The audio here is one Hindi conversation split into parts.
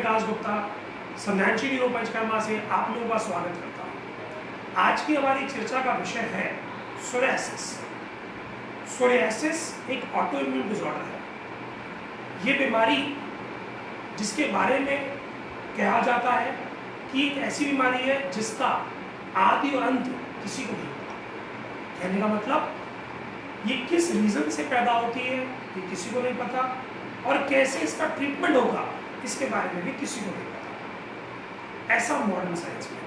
विकास गुप्ता संध्यांशी न्यूरोपंचकर्मा से आप लोगों का स्वागत करता हूँ। आज की हमारी चर्चा का विषय है सोरियासिस। सोरियासिस एक ऑटो इम्यून डिसऑर्डर है। ये बीमारी जिसके बारे में कहा जाता है कि एक ऐसी बीमारी है जिसका आदि और अंत किसी को नहीं पता। कहने का मतलब ये किस रीजन से पैदा होती है ये किसी को नहीं पता, और कैसे इसका ट्रीटमेंट होगा इसके बारे में भी किसी को नहीं पता। ऐसा मॉडर्न साइंस में है।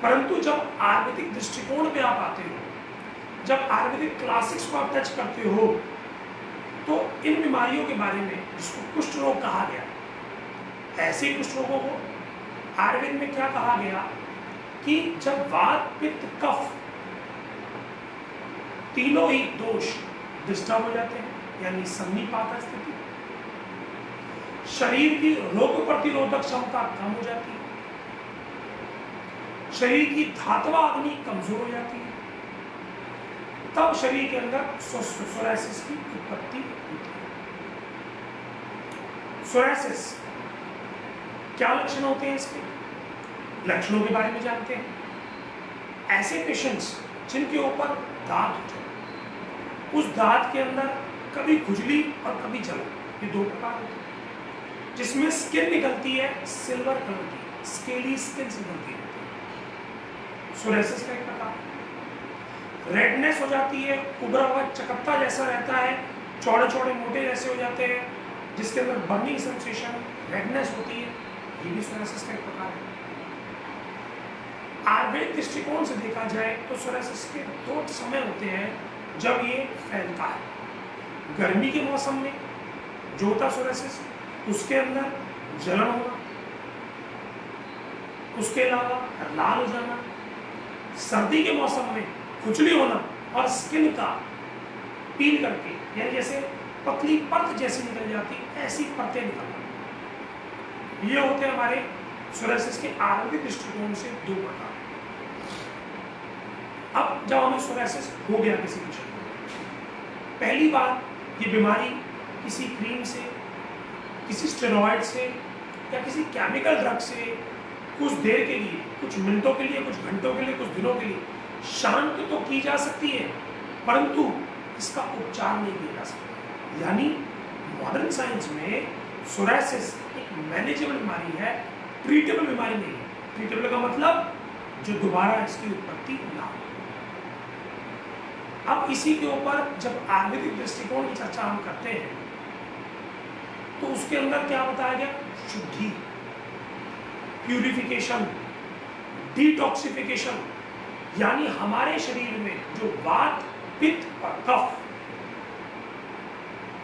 परंतु जब आयुर्वेदिक दृष्टिकोण पे आप आते हो, जब आयुर्वेदिक क्लासिक्स को आप टच करते हो, तो इन बीमारियों के बारे में जिसको कुष्ठ रोग कहा गया, ऐसे कुष्ठ रोगों को आयुर्वेद में क्या कहा गया कि जब वात पित्त कफ तीनों ही दोष डिस्टर्ब हो जाते हैं, यानी सन्निपात स्थिति, शरीर की रोग प्रतिरोधक क्षमता कम हो जाती है, शरीर की धात्वा अग्नि कमजोर हो जाती है, तब शरीर के अंदर सोरियासिस की उत्पत्ति होती है। सोरियासिस क्या लक्षण होते हैं इसके? लक्षणों के बारे में जानते हैं। ऐसे पेशेंट्स जिनके ऊपर दांत हो जाए, उस दांत के अंदर कभी खुजली और कभी जलन, ये दो प्रकार होते हैं। जिसमें स्किन निकलती है सिल्वर कलर की, स्केली स्किन से निकलती है, सोरियासिस का एक प्रकार। रेडनेस हो जाती है, उभरा हुआ चकत्ता जैसा रहता है, चौड़े चौड़े मोटे जैसे हो जाते हैं, जिसके अंदर बर्निंग सेंसेशन, रेडनेस होती है, ये भी सोरियासिस का एक प्रकार है। आयुर्वेदिक दृष्टिकोण से देखा जाए तो सोरियासिस के दो समय होते हैं जब ये फैलता है। गर्मी के मौसम में जो होता सोरियासिस, उसके अंदर जलन होना, उसके अलावा लाल हो जाना, सर्दी के मौसम में खुजली होना और स्किन का पील करके, यानी जैसे पतली परत जैसी निकल जाती, ऐसी परतें निकलना, ये होते हैं हमारे सोरियासिस के आयुर्वेदिक दृष्टिकोण से दो प्रकार। अब जब हमें सोरियासिस हो गया किसी पेशेंट को, पहली बार ये बीमारी किसी क्रीम से, किसी स्टेरॉइड से या किसी केमिकल ड्रग से कुछ देर के लिए, कुछ मिनटों के लिए, कुछ घंटों के लिए, कुछ दिनों के लिए शांत तो की जा सकती है, परंतु इसका उपचार नहीं किया जा सकता। यानी मॉडर्न साइंस में सोरियासिस एक मैनेजेबल बीमारी है, ट्रीटेबल बीमारी नहीं है। ट्रीटेबल का मतलब जो दोबारा इसकी उत्पत्ति ना हो। अब इसी के ऊपर जब आयुर्वेदिक दृष्टिकोण की चर्चा हम करते हैं तो उसके अंदर क्या बताया गया? शुद्धि, प्यूरिफिकेशन, डिटॉक्सिफिकेशन, यानी हमारे शरीर में जो वात पित्त और कफ,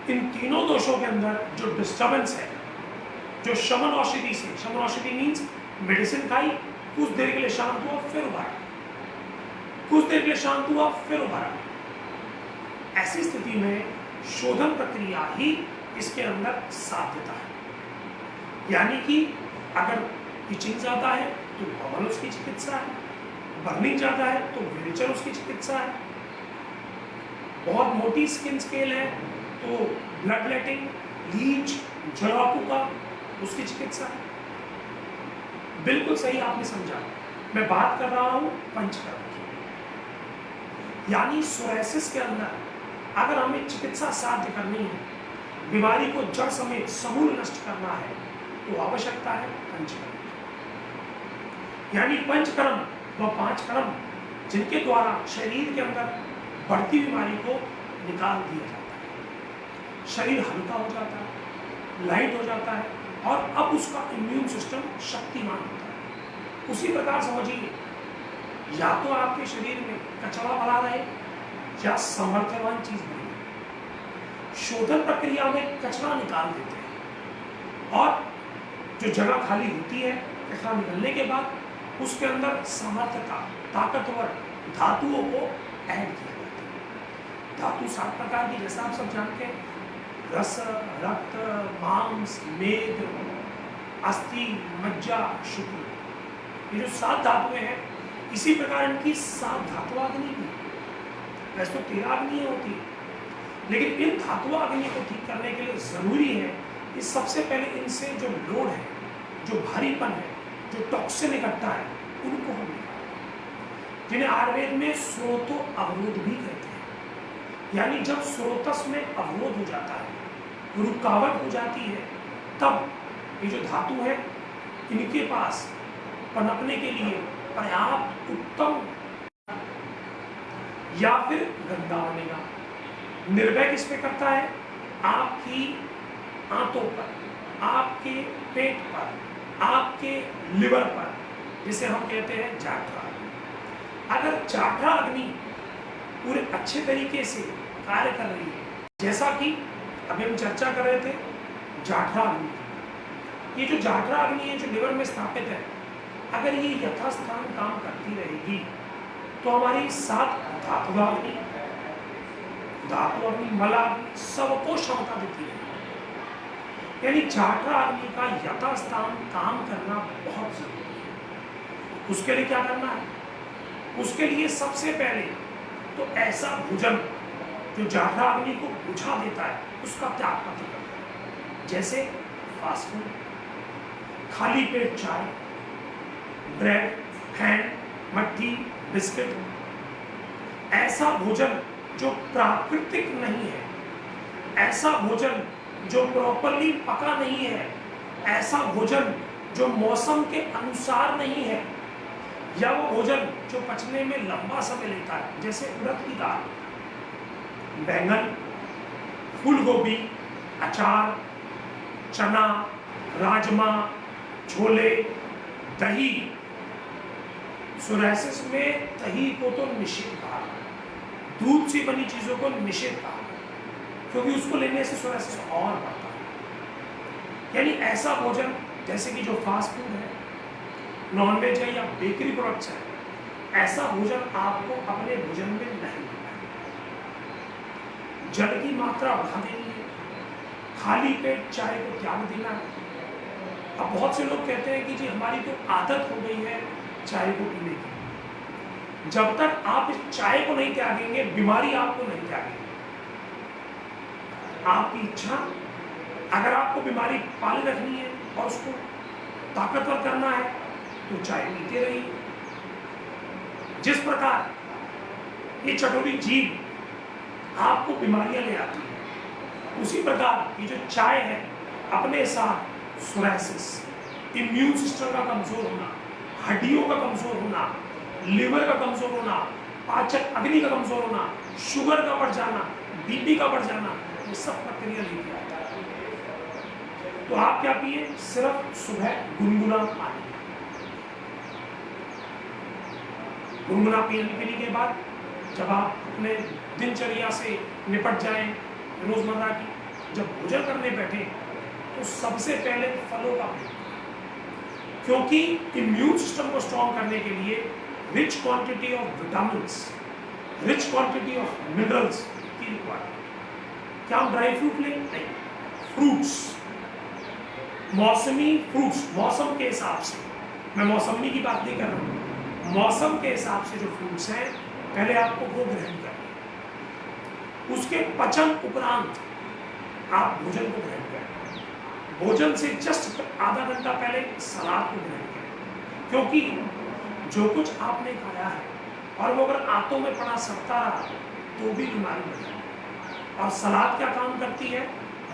इन तीनों दोषों के अंदर जो डिस्टर्बेंस है, जो शमन औषधि से, शमन औषधि मीन्स मेडिसिन खाई, कुछ देर के लिए शांत हुआ फिर उभरा, कुछ देर के लिए शांत हुआ फिर उभरा, ऐसी स्थिति में शोधन प्रक्रिया ही इसके अंदर साध्यता है। यानी कि अगर इचिंग ज्यादा है तो बबल उसकी चिकित्सा है, बर्निंग ज्यादा है तो विरेचन उसकी चिकित्सा है, बहुत मोटी स्किन स्केल है तो ब्लड लेटिंग, लीच, जरापुका उसकी चिकित्सा है। बिल्कुल सही आपने समझा। मैं बात कर रहा हूं पंचकर्म की। यानी सोरियासिस के अंदर अगर हमें चिकित्सा साध्य करनी है, बीमारी को जड़ समेत समूल नष्ट करना है, तो आवश्यकता है पंचकर्म। यानी पंचकर्म व पांच कर्म जिनके द्वारा शरीर के अंदर बढ़ती बीमारी को निकाल दिया जाता है, शरीर हल्का हो जाता है, लाइट हो जाता है, और अब उसका इम्यून सिस्टम शक्तिमान होता है। उसी प्रकार समझिए, या तो आपके शरीर में कचरा भरा रहे या सामर्थ्यवान चीज बनी। शोधन प्रक्रिया में कचरा निकाल देते हैं और जो जगह खाली होती है कचरा निकलने के बाद उसके अंदर सामर्थ्यता, ताकतवर धातुओं को ऐड किया जाता है। धातु 7 प्रकार की, जैसा आप सब जानते हैं, रस, रक्त, मांस, मेद, अस्थि, मज्जा, शुक्र, ये जो 7 धातुएं हैं, इसी प्रकार इनकी 7 धातुआग्नि भी। वैसे तो 13 अग्नियां होती है, लेकिन इन धातुआग्नि को ठीक करने के लिए जरूरी है कि सबसे पहले इनसे जो लोड है, जो भारीपन है, जो टॉक्सिन इकट्ठा है, उनको हम निकालें, जिन्हें आयुर्वेद में स्रोतो अवरोध भी कहते हैं। यानी जब स्रोतस में अवरोध हो जाता है, रुकावट हो जाती है, तब ये जो धातु है इनके पास पनपने के लिए पर्याप्त उत्तम या फिर गंदा बनेगा। निर्भय किस पे करता है? आपकी आंतों पर, आपके पेट पर, आपके लिवर पर, जिसे हम कहते हैं जाठरा। अगर जाठरा अग्नि पूरे अच्छे तरीके से कार्य कर रही है, जैसा कि अभी हम चर्चा कर रहे थे जाठरा अग्नि, ये जो जाठरा अग्नि है जो लिवर में स्थापित है, अगर ये यथास्थान काम करती रहेगी तो हमारी 7 धातुअग्नि, मलाग्नि सबको क्षमता देती है। यानी जाठरा अग्नि का यथास्थान काम करना बहुत जरूरी है। उसके लिए क्या करना है? उसके लिए सबसे पहले तो ऐसा भोजन जो जाठरा अग्नि को बुझा देता है उसका त्याग पत्र करना है। जैसे फास्ट फूड, खाली पेट चाय, ब्रेड, हैंड, मट्ठी, बिस्किट, ऐसा भोजन जो प्राकृतिक नहीं है, ऐसा भोजन जो प्रॉपरली पका नहीं है, ऐसा भोजन जो मौसम के अनुसार नहीं है, या वो भोजन जो पचने में लंबा समय लेता है, जैसे उड़द की दाल, बैंगन, फूल गोभी, अचार, चना, राजमा, छोले, दही। सोरायसिस में दही को तो निषिद्ध कहा, दूध से बनी चीजों को निषिद्ध कहा, क्योंकि उसको लेने से सोरायसिस और बढ़ता है। यानी ऐसा भोजन जैसे कि जो फास्ट फूड है, नॉनवेज है या बेकरी प्रोडक्ट्स है, ऐसा भोजन आपको अपने भोजन में नहीं मिलता है। जल की मात्रा बढ़ा देनी है, खाली पेट चाय को त्याग देना है। अब बहुत से लोग कहते हैं कि जी हमारी तो आदत हो गई है चाय को पीने की। जब तक आप इस चाय को नहीं त्यागेंगे, बीमारी आपको नहीं त्यागेगी। आपकी इच्छा, अगर आपको बीमारी पाले रखनी है और उसको ताकतवर करना है तो चाय पीते रहिए। जिस प्रकार ये चटोरी जीभ आपको बीमारियां ले आती है, उसी प्रकार ये जो चाय है अपने साथ सोरायसिस, इम्यून सिस्टम का कमजोर होना, हड्डियों का कमजोर होना, लिवर का कमजोर होना, पाचक अग्नि का कमजोर होना, शुगर का बढ़ जाना, बीपी का बढ़ जाना, ये सब प्रक्रिया लेके आता है। तो आप क्या पिए? सिर्फ सुबह गुनगुना पानी। गुनगुना पीने के बाद जब आप अपने दिनचर्या से निपट जाएं रोजमर्रा की, जब भोजन करने बैठे तो सबसे पहले फलों का प्रयोग, क्योंकि इम्यून सिस्टम को स्ट्रॉन्ग करने के लिए rich quantity of vitamins, rich quantity of minerals की रिक्वायरमेंट। क्या हम ड्राई फ्रूट लें? नहीं, फ्रूट्स, मौसमी फ्रूट्स, मौसम के हिसाब से, मैं मौसमी की बात नहीं कर रहा हूँ, मौसम के हिसाब से जो फ्रूट्स हैं पहले आपको वो ग्रहण करना, उसके पचन उपरांत आप भोजन को ग्रहण करें। भोजन से जस्ट आधा घंटा पहले सलाद को ग्रहण करें, क्योंकि जो कुछ आपने खाया है और वो अगर आंतों में पड़ा सकता रहा तो भी बीमारी बढ़ जाएगी। और सलाद क्या काम करती है?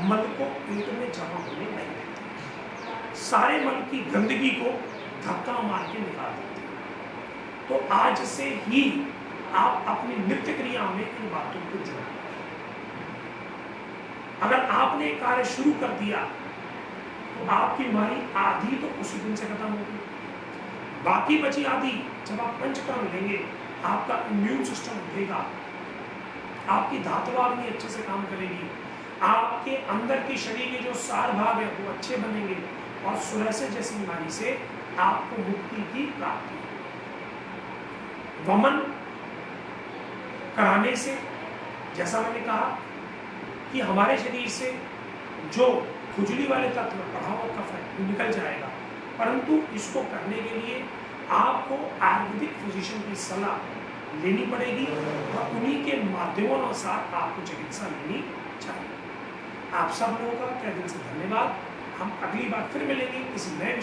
मल को पेट में जमा होने नहीं देती, सारे मल की गंदगी को धक्का मार के निकाल देती है। तो आज से ही आप अपनी नित्य क्रिया में इन बातों को जोड़ें। अगर आपने कार्य शुरू कर दिया तो आपकी बीमारी आधी तो उसी दिन से खत्म होगी, बाकी बची आधी जब आप पंचकर्म लेंगे, आपका इम्यून सिस्टम उठेगा, आपकी धातुवाग्नि अच्छे से काम करेगी, आपके अंदर के शरीर के जो सार भाग है वो अच्छे बनेंगे और सोरायसिस जैसी बीमारी से आपको मुक्ति की प्राप्ति होगी। वमन कराने से, जैसा मैंने कहा कि हमारे शरीर से जो खुजली वाले तत्व बढ़ा हुआ कफ है निकल जाएगा, परंतु इसको करने के लिए आपको आयुर्वेदिक फिजिशियन की सलाह लेनी पड़ेगी और उन्हीं के माध्यमों अनुसार आपको चिकित्सा लेनी चाहिए। आप सब लोगों का तहे दिल से धन्यवाद। हम अगली बार फिर मिलेंगे किसी नए